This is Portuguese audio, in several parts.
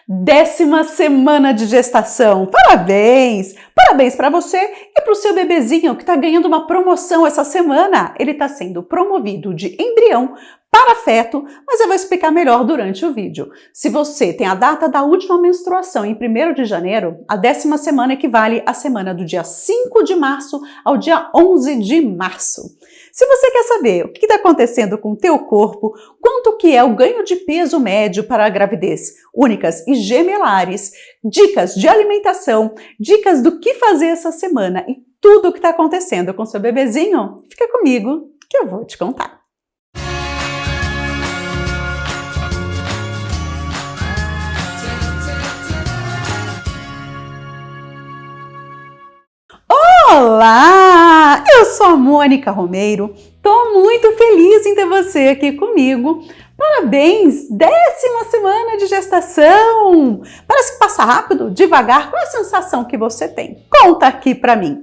10ª semana de gestação. Parabéns! Parabéns para você e para o seu bebezinho que está ganhando uma promoção essa semana. Ele está sendo promovido de embrião para feto, mas eu vou explicar melhor durante o vídeo. Se você tem a data da última menstruação em 1º de janeiro, a 10ª semana equivale à semana do dia 5 de março ao dia 11 de março. Se você quer saber o que está acontecendo com o teu corpo, quanto que é o ganho de peso médio para a gravidez únicas e gemelares, dicas de alimentação, dicas do que fazer essa semana e tudo o que está acontecendo com seu bebezinho, fica comigo que eu vou te contar. Olá! Eu sou a Mônica Romeiro, tô muito feliz em ter você aqui comigo. Parabéns! 10ª semana de gestação! Parece que passa rápido, devagar. Qual é a sensação que você tem? Conta aqui pra mim.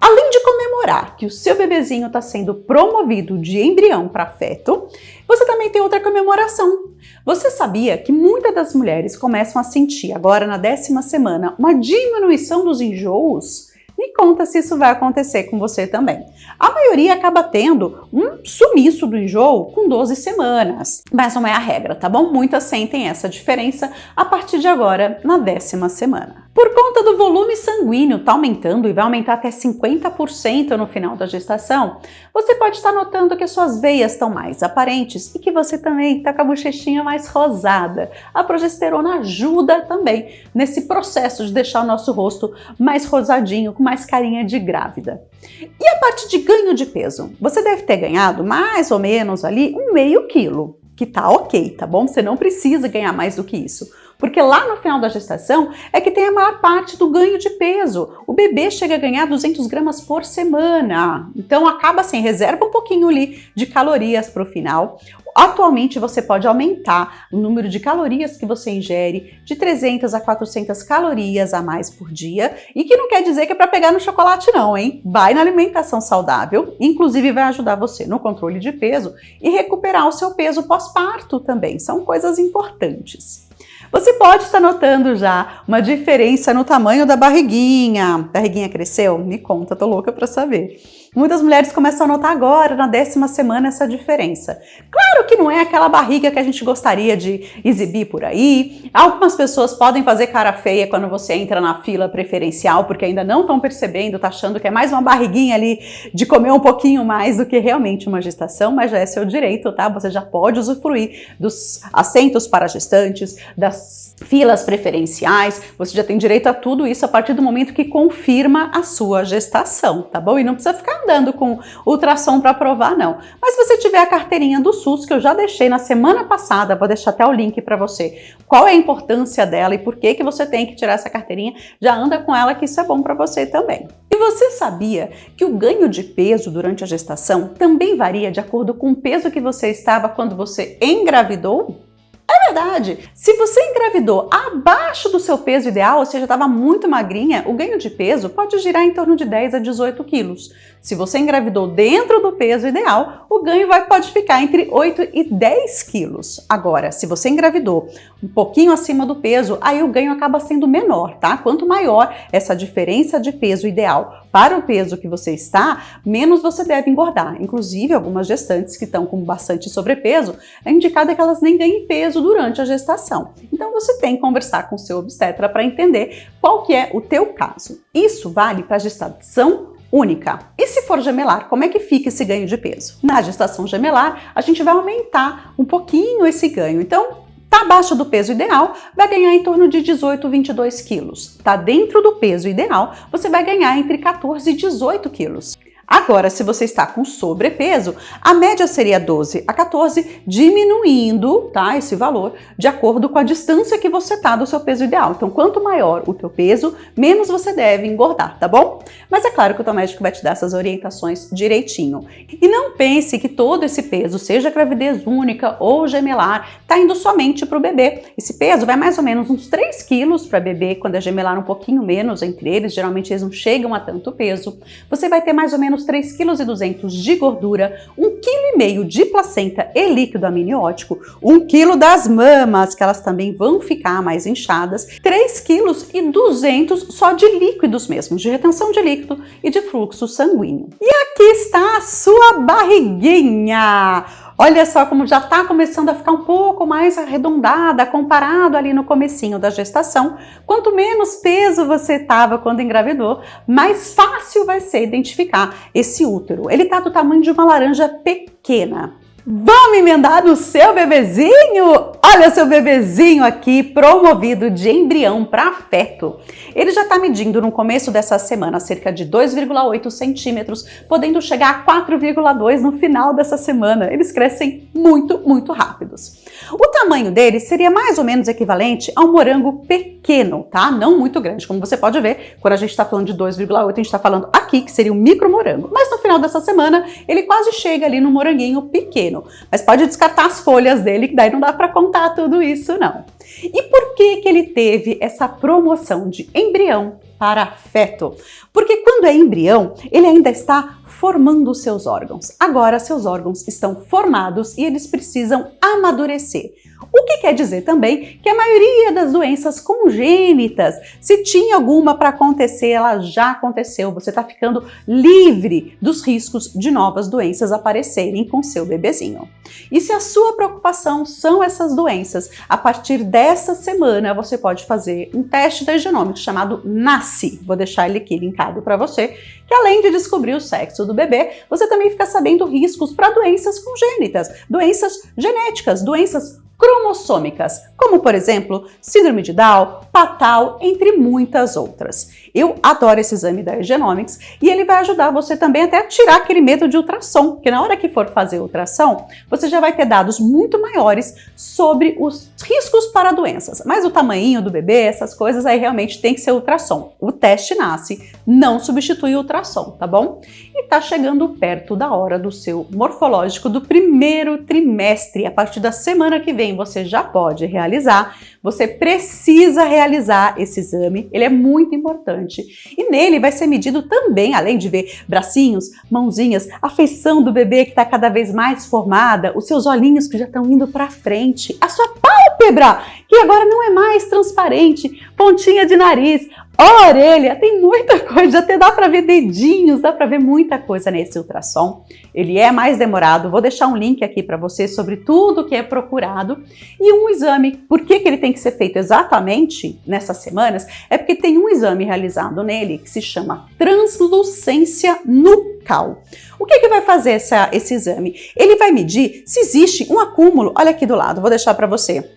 Além de comemorar que o seu bebezinho está sendo promovido de embrião para feto, você também tem outra comemoração. Você sabia que muitas das mulheres começam a sentir agora na 10ª semana uma diminuição dos enjoos? Me conta se isso vai acontecer com você também. A maioria acaba tendo um sumiço do enjoo com 12 semanas, mas não é a regra, tá bom? Muitas sentem essa diferença a partir de agora, na 10ª semana. Por conta do volume sanguíneo tá aumentando e vai aumentar até 50% no final da gestação, você pode estar notando que as suas veias estão mais aparentes e que você também está com a bochechinha mais rosada. A progesterona ajuda também nesse processo de deixar o nosso rosto mais rosadinho, com mais carinha de grávida. E a parte de ganho de peso? Você deve ter ganhado mais ou menos ali 1,5 quilo, que tá ok, tá bom? Você não precisa ganhar mais do que isso. Porque lá no final da gestação é que tem a maior parte do ganho de peso. O bebê chega a ganhar 200 gramas por semana. Então acaba assim, reserva um pouquinho ali de calorias para o final. Atualmente você pode aumentar o número de calorias que você ingere de 300 a 400 calorias a mais por dia. E que não quer dizer que é para pegar no chocolate não, hein? Vai na alimentação saudável, inclusive vai ajudar você no controle de peso e recuperar o seu peso pós-parto também. São coisas importantes. Você pode estar notando já uma diferença no tamanho da barriguinha. A barriguinha cresceu? Me conta, tô louca para saber. Muitas mulheres começam a notar agora, na 10ª semana, essa diferença. Claro que não é aquela barriga que a gente gostaria de exibir por aí. Algumas pessoas podem fazer cara feia quando você entra na fila preferencial, porque ainda não estão percebendo, tá achando que é mais uma barriguinha ali de comer um pouquinho mais do que realmente uma gestação, mas já é seu direito, tá? Você já pode usufruir dos assentos para gestantes, das filas preferenciais, você já tem direito a tudo isso a partir do momento que confirma a sua gestação, tá bom? E não precisa ficar andando com ultrassom para provar, não. Mas se você tiver a carteirinha do SUS, que eu já deixei na semana passada, vou deixar até o link para você, qual é a importância dela e por que você tem que tirar essa carteirinha, já anda com ela que isso é bom para você também. E você sabia que o ganho de peso durante a gestação também varia de acordo com o peso que você estava quando você engravidou? É verdade! Se você engravidou abaixo do seu peso ideal, ou seja, estava muito magrinha, o ganho de peso pode girar em torno de 10 a 18 quilos. Se você engravidou dentro do peso ideal, o ganho pode ficar entre 8 e 10 quilos. Agora, se você engravidou um pouquinho acima do peso, aí o ganho acaba sendo menor, tá? Quanto maior essa diferença de peso ideal para o peso que você está, menos você deve engordar. Inclusive, algumas gestantes que estão com bastante sobrepeso, é indicado que elas nem ganhem peso durante a gestação. Então, você tem que conversar com o seu obstetra para entender qual que é o teu caso. Isso vale para a gestação única. E se for gemelar, como é que fica esse ganho de peso? Na gestação gemelar, a gente vai aumentar um pouquinho esse ganho. Então, tá abaixo do peso ideal, vai ganhar em torno de 18 a 22 quilos. Tá dentro do peso ideal, você vai ganhar entre 14 e 18 quilos. Agora, se você está com sobrepeso, a média seria 12 a 14, diminuindo, tá, esse valor de acordo com a distância que você está do seu peso ideal. Então, quanto maior o teu peso, menos você deve engordar, tá bom? Mas é claro que o teu médico vai te dar essas orientações direitinho. E não pense que todo esse peso, seja gravidez única ou gemelar, tá indo somente para o bebê. Esse peso vai mais ou menos uns 3 quilos para bebê, quando é gemelar um pouquinho menos entre eles, geralmente eles não chegam a tanto peso. Você vai ter mais ou menos menos 3,2 kg de gordura, 1,5 kg de placenta e líquido amniótico, 1 kg das mamas, que elas também vão ficar mais inchadas, 3,2 kg só de líquidos mesmo, de retenção de líquido e de fluxo sanguíneo. E aqui está a sua barriguinha! Olha só como já está começando a ficar um pouco mais arredondada comparado ali no comecinho da gestação. Quanto menos peso você estava quando engravidou, mais fácil vai ser identificar esse útero. Ele está do tamanho de uma laranja pequena. Vamos emendar no seu bebezinho? Olha seu bebezinho aqui, promovido de embrião para feto. Ele já está medindo no começo dessa semana cerca de 2,8 centímetros, podendo chegar a 4,2 no final dessa semana. Eles crescem muito rápidos. O tamanho dele seria mais ou menos equivalente a um morango pequeno, tá? Não muito grande. Como você pode ver, quando a gente está falando de 2,8, a gente está falando aqui que seria um micro morango. Mas no final dessa semana, ele quase chega ali no moranguinho pequeno. Mas pode descartar as folhas dele, que daí não dá para contar tudo isso, não. E por que ele teve essa promoção de embrião para feto? Porque quando é embrião, ele ainda está formando os seus órgãos. Agora, seus órgãos estão formados e eles precisam amadurecer. O que quer dizer também que a maioria das doenças congênitas, se tinha alguma para acontecer, ela já aconteceu. Você está ficando livre dos riscos de novas doenças aparecerem com seu bebezinho. E se a sua preocupação são essas doenças, a partir dessa semana você pode fazer um teste da Genomics chamado NACI. Vou deixar ele aqui linkado para você, que além de descobrir o sexo do bebê, você também fica sabendo riscos para doenças congênitas, doenças genéticas, doenças cromossômicas, como por exemplo, síndrome de Down, Patal, entre muitas outras. Eu adoro esse exame da Genomics e ele vai ajudar você também até a tirar aquele medo de ultrassom, porque na hora que for fazer ultrassom, você já vai ter dados muito maiores sobre os riscos para doenças. Mas o tamanho do bebê, essas coisas aí realmente tem que ser ultrassom. O teste NACI não substitui o ultrassom, tá bom? E tá chegando perto da hora do seu morfológico do primeiro trimestre. A partir da semana que vem você já pode realizar. Você precisa realizar esse exame, ele é muito importante. E nele vai ser medido também, além de ver bracinhos, mãozinhas, a feição do bebê que está cada vez mais formada, os seus olhinhos que já estão indo para frente, a sua pálpebra, que agora não é mais transparente, pontinha de nariz, a orelha, tem muita coisa, até dá para ver dedinhos, dá para ver muita coisa nesse ultrassom. Ele é mais demorado, vou deixar um link aqui para você sobre tudo que é procurado. E um exame, por que ele tem que ser feito exatamente nessas semanas? É porque tem um exame realizado nele que se chama translucência nucal. O que vai fazer esse exame? Ele vai medir se existe um acúmulo, olha aqui do lado, vou deixar para você,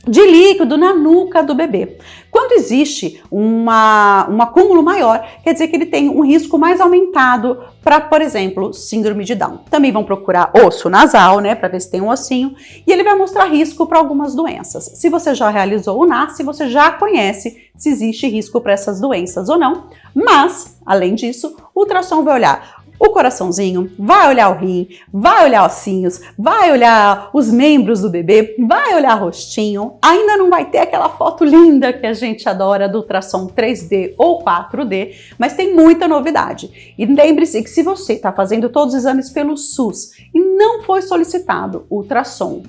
de líquido na nuca do bebê. Quando existe um acúmulo maior, quer dizer que ele tem um risco mais aumentado para, por exemplo, síndrome de Down. Também vão procurar osso nasal, né, para ver se tem um ossinho, e ele vai mostrar risco para algumas doenças. Se você já realizou o NACI, você já conhece se existe risco para essas doenças ou não, mas, além disso, o ultrassom vai olhar o coraçãozinho, vai olhar o rim, vai olhar ossinhos, vai olhar os membros do bebê, vai olhar rostinho. Ainda não vai ter aquela foto linda que a gente adora do ultrassom 3D ou 4D, mas tem muita novidade. E lembre-se que se você está fazendo todos os exames pelo SUS e não foi solicitado o ultrassom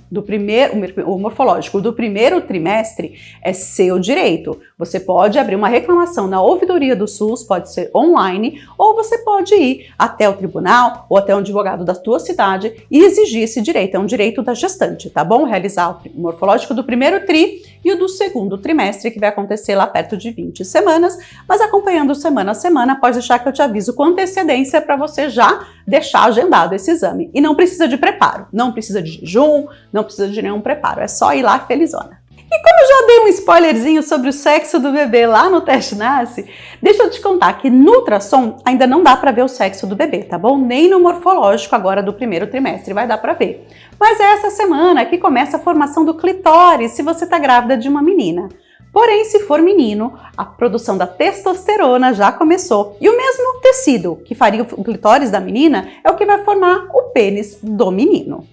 o morfológico do primeiro trimestre, é seu direito. Você pode abrir uma reclamação na ouvidoria do SUS, pode ser online, ou você pode ir até o tribunal ou até um advogado da tua cidade e exigir esse direito. É um direito da gestante, tá bom? Realizar o morfológico do primeiro tri e o do segundo trimestre, que vai acontecer lá perto de 20 semanas, mas acompanhando semana a semana, pode deixar que eu te aviso com antecedência para você já deixar agendado esse exame. E não precisa de preparo, não precisa de jejum, não precisa de nenhum preparo, é só ir lá felizona. E como eu já dei um spoilerzinho sobre o sexo do bebê lá no teste NACI, deixa eu te contar que no ultrassom ainda não dá para ver o sexo do bebê, tá bom? Nem no morfológico agora do primeiro trimestre vai dar para ver. Mas é essa semana que começa a formação do clitóris se você está grávida de uma menina. Porém, se for menino, a produção da testosterona já começou. E o mesmo tecido que faria o clitóris da menina é o que vai formar o pênis do menino.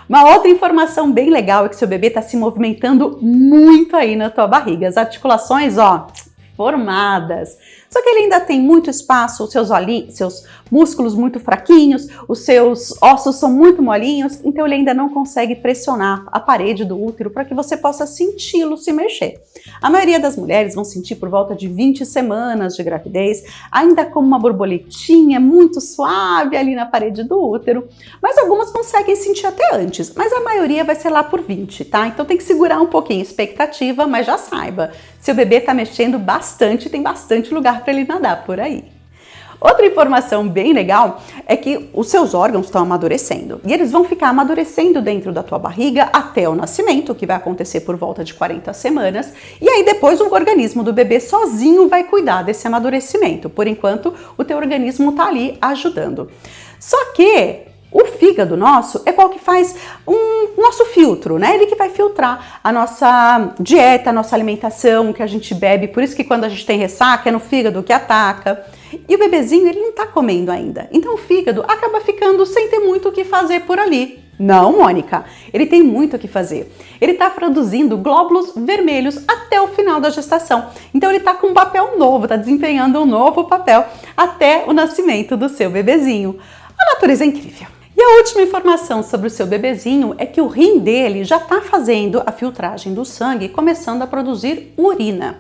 Uma outra informação bem legal é que seu bebê está se movimentando muito aí na tua barriga. As articulações, ó, formadas. Só que ele ainda tem muito espaço, os seus músculos muito fraquinhos, os seus ossos são muito molinhos, então ele ainda não consegue pressionar a parede do útero para que você possa senti-lo se mexer. A maioria das mulheres vão sentir por volta de 20 semanas de gravidez, ainda como uma borboletinha muito suave ali na parede do útero, mas algumas conseguem sentir até antes, mas a maioria vai ser lá por 20, tá? Então tem que segurar um pouquinho a expectativa, mas já saiba, seu bebê está mexendo bastante, tem bastante lugar para ele nadar por aí. Outra informação bem legal é que os seus órgãos estão amadurecendo e eles vão ficar amadurecendo dentro da tua barriga até o nascimento, que vai acontecer por volta de 40 semanas, e aí depois o organismo do bebê sozinho vai cuidar desse amadurecimento. Por enquanto, o teu organismo está ali ajudando. Só que o fígado nosso é qual que faz nosso filtro, né? Ele que vai filtrar a nossa dieta, a nossa alimentação, o que a gente bebe. Por isso que quando a gente tem ressaca, é no fígado que ataca. E o bebezinho, ele não tá comendo ainda. Então o fígado acaba ficando sem ter muito o que fazer por ali. Não, Mônica, ele tem muito o que fazer. Ele está produzindo glóbulos vermelhos até o final da gestação. Então ele está com um papel novo, está desempenhando um novo papel até o nascimento do seu bebezinho. A natureza é incrível. E a última informação sobre o seu bebezinho é que o rim dele já está fazendo a filtragem do sangue, começando a produzir urina.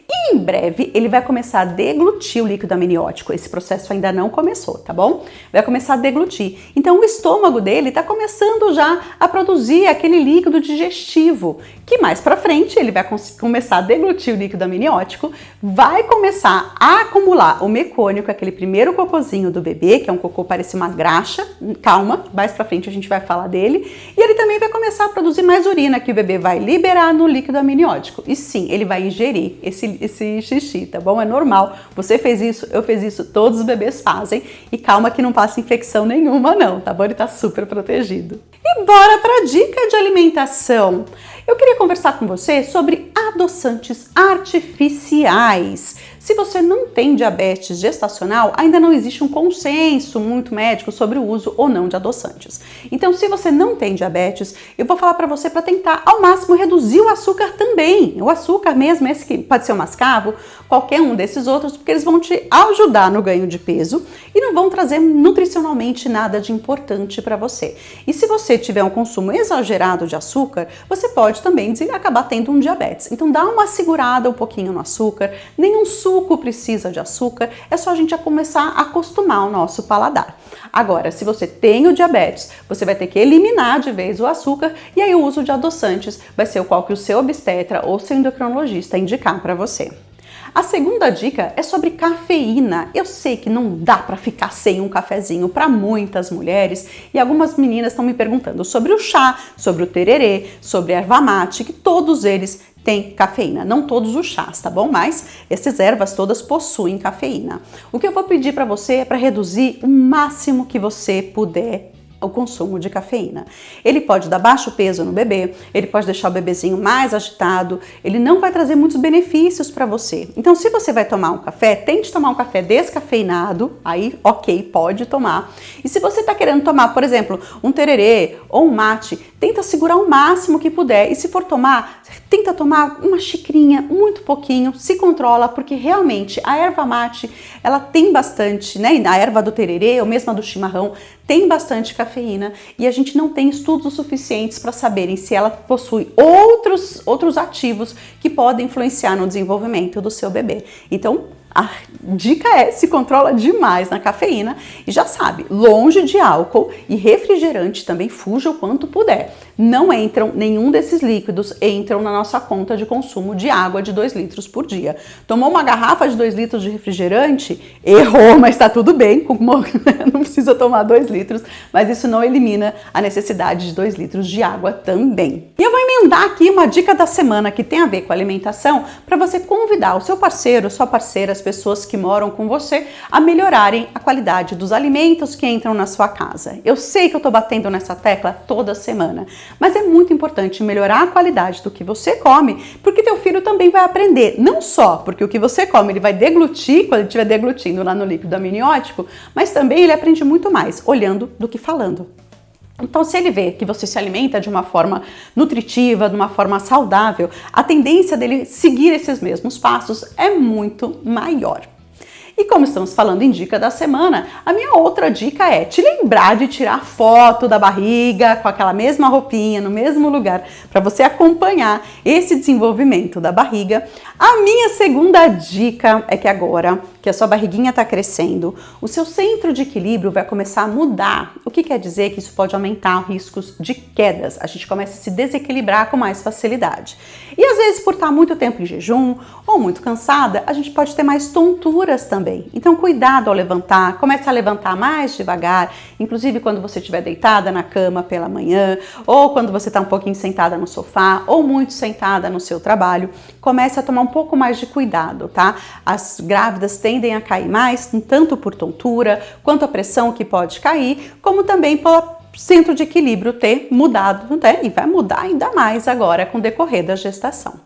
E em breve ele vai começar a deglutir o líquido amniótico. Esse processo ainda não começou, tá bom? Vai começar a deglutir. Então o estômago dele está começando já a produzir aquele líquido digestivo, que mais pra frente ele vai começar a deglutir o líquido amniótico, vai começar a acumular o mecônio, que é aquele primeiro cocôzinho do bebê, que é um cocô parece uma graxa. Calma, mais pra frente a gente vai falar dele. E ele também vai começar a produzir mais urina, que o bebê vai liberar no líquido amniótico. E sim, ele vai ingerir esse xixi, tá bom? É normal. Você fez isso, eu fiz isso, todos os bebês fazem. E calma que não passa infecção nenhuma não, tá bom? Ele tá super protegido. E bora pra dica de alimentação. Eu queria conversar com você sobre adoçantes artificiais. Se você não tem diabetes gestacional, ainda não existe um consenso muito médico sobre o uso ou não de adoçantes. Então, se você não tem diabetes, eu vou falar para você para tentar ao máximo reduzir o açúcar também. O açúcar mesmo, esse que pode ser o mascavo, qualquer um desses outros, porque eles vão te ajudar no ganho de peso e não vão trazer nutricionalmente nada de importante para você. E se você tiver um consumo exagerado de açúcar, você pode também acabar tendo um diabetes. Então dá uma segurada um pouquinho no açúcar, nenhum suco precisa de açúcar, é só a gente começar a acostumar o nosso paladar. Agora, se você tem o diabetes, você vai ter que eliminar de vez o açúcar e aí o uso de adoçantes vai ser o qual que o seu obstetra ou seu endocrinologista indicar para você. A segunda dica é sobre cafeína. Eu sei que não dá para ficar sem um cafezinho para muitas mulheres e algumas meninas estão me perguntando sobre o chá, sobre o tererê, sobre a erva mate, que todos eles têm cafeína. Não todos os chás, tá bom? Mas essas ervas todas possuem cafeína. O que eu vou pedir para você é para reduzir o máximo que você puder o consumo de cafeína. Ele pode dar baixo peso no bebê, ele pode deixar o bebezinho mais agitado, ele não vai trazer muitos benefícios para você. Então, se você vai tomar um café, tente tomar um café descafeinado, aí ok, pode tomar. E se você está querendo tomar, por exemplo, um tererê ou um mate, tenta segurar o máximo que puder e se for tomar, tenta tomar uma xicrinha, muito pouquinho, se controla, porque realmente a erva mate, ela tem bastante, né? A erva do tererê, ou mesmo a do chimarrão, tem bastante cafeína e a gente não tem estudos suficientes para saberem se ela possui outros ativos que podem influenciar no desenvolvimento do seu bebê. Então, a dica é, se controla demais na cafeína e já sabe, longe de álcool e refrigerante também, fuja o quanto puder. Não entram, nenhum desses líquidos entram na nossa conta de consumo de água de 2 litros por dia. Tomou uma garrafa de 2 litros de refrigerante? Errou, mas tá tudo bem, não precisa tomar 2 litros, mas isso não elimina a necessidade de 2 litros de água também. E eu vou emendar aqui uma dica da semana que tem a ver com alimentação para você convidar o seu parceiro, sua parceira, as pessoas que moram com você a melhorarem a qualidade dos alimentos que entram na sua casa. Eu sei que eu tô batendo nessa tecla toda semana, mas é muito importante melhorar a qualidade do que você come, porque teu filho também vai aprender, não só porque o que você come ele vai deglutir quando ele estiver deglutindo lá no líquido amniótico, mas também ele aprende muito mais olhando do que falando. Então, se ele vê que você se alimenta de uma forma nutritiva, de uma forma saudável, a tendência dele seguir esses mesmos passos é muito maior. E como estamos falando em dica da semana, a minha outra dica é te lembrar de tirar foto da barriga com aquela mesma roupinha, no mesmo lugar, para você acompanhar esse desenvolvimento da barriga. A minha segunda dica é que agora que a sua barriguinha está crescendo, o seu centro de equilíbrio vai começar a mudar. O que quer dizer que isso pode aumentar riscos de quedas. A gente começa a se desequilibrar com mais facilidade. E às vezes, por estar muito tempo em jejum ou muito cansada, a gente pode ter mais tonturas também. Então, cuidado ao levantar, comece a levantar mais devagar, inclusive quando você estiver deitada na cama pela manhã, ou quando você está um pouquinho sentada no sofá, ou muito sentada no seu trabalho, comece a tomar um pouco mais de cuidado, tá? As grávidas tendem a cair mais, tanto por tontura, quanto a pressão que pode cair, como também por centro de equilíbrio ter mudado, né? E vai mudar ainda mais agora com o decorrer da gestação.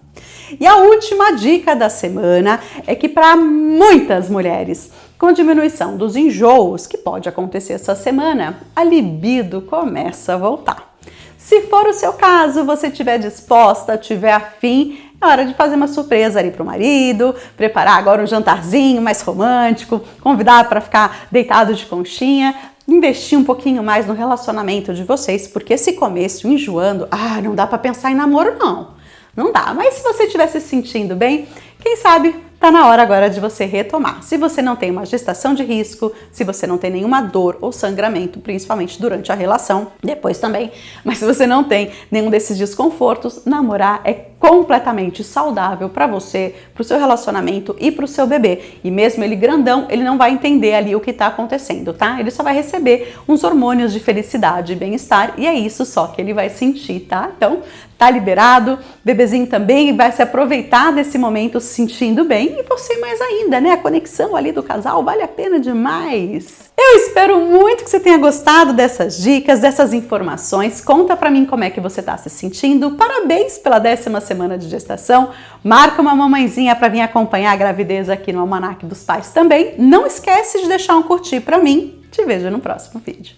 E a última dica da semana é que para muitas mulheres com diminuição dos enjoos, que pode acontecer essa semana, a libido começa a voltar. Se for o seu caso, você estiver disposta, estiver afim, é hora de fazer uma surpresa ali para o marido, preparar agora um jantarzinho mais romântico, convidar para ficar deitado de conchinha, investir um pouquinho mais no relacionamento de vocês, porque esse começo enjoando, não dá para pensar em namoro não. Não dá, mas se você estiver se sentindo bem, quem sabe tá na hora agora de você retomar. Se você não tem uma gestação de risco, se você não tem nenhuma dor ou sangramento, principalmente durante a relação, depois também, mas se você não tem nenhum desses desconfortos, namorar é completamente saudável para você, para o seu relacionamento e para o seu bebê. E mesmo ele grandão, ele não vai entender ali o que está acontecendo, tá? Ele só vai receber uns hormônios de felicidade e bem-estar e é isso só que ele vai sentir, tá? Então, tá liberado, bebezinho também vai se aproveitar desse momento se sentindo bem e você mais ainda, né? A conexão ali do casal vale a pena demais. Eu espero muito que você tenha gostado dessas dicas, dessas informações. Conta pra mim como é que você tá se sentindo. Parabéns pela 10ª semana de gestação. Marca uma mamãezinha para vir acompanhar a gravidez aqui no Almanaque dos Pais também. Não esquece de deixar um curtir pra mim. Te vejo no próximo vídeo.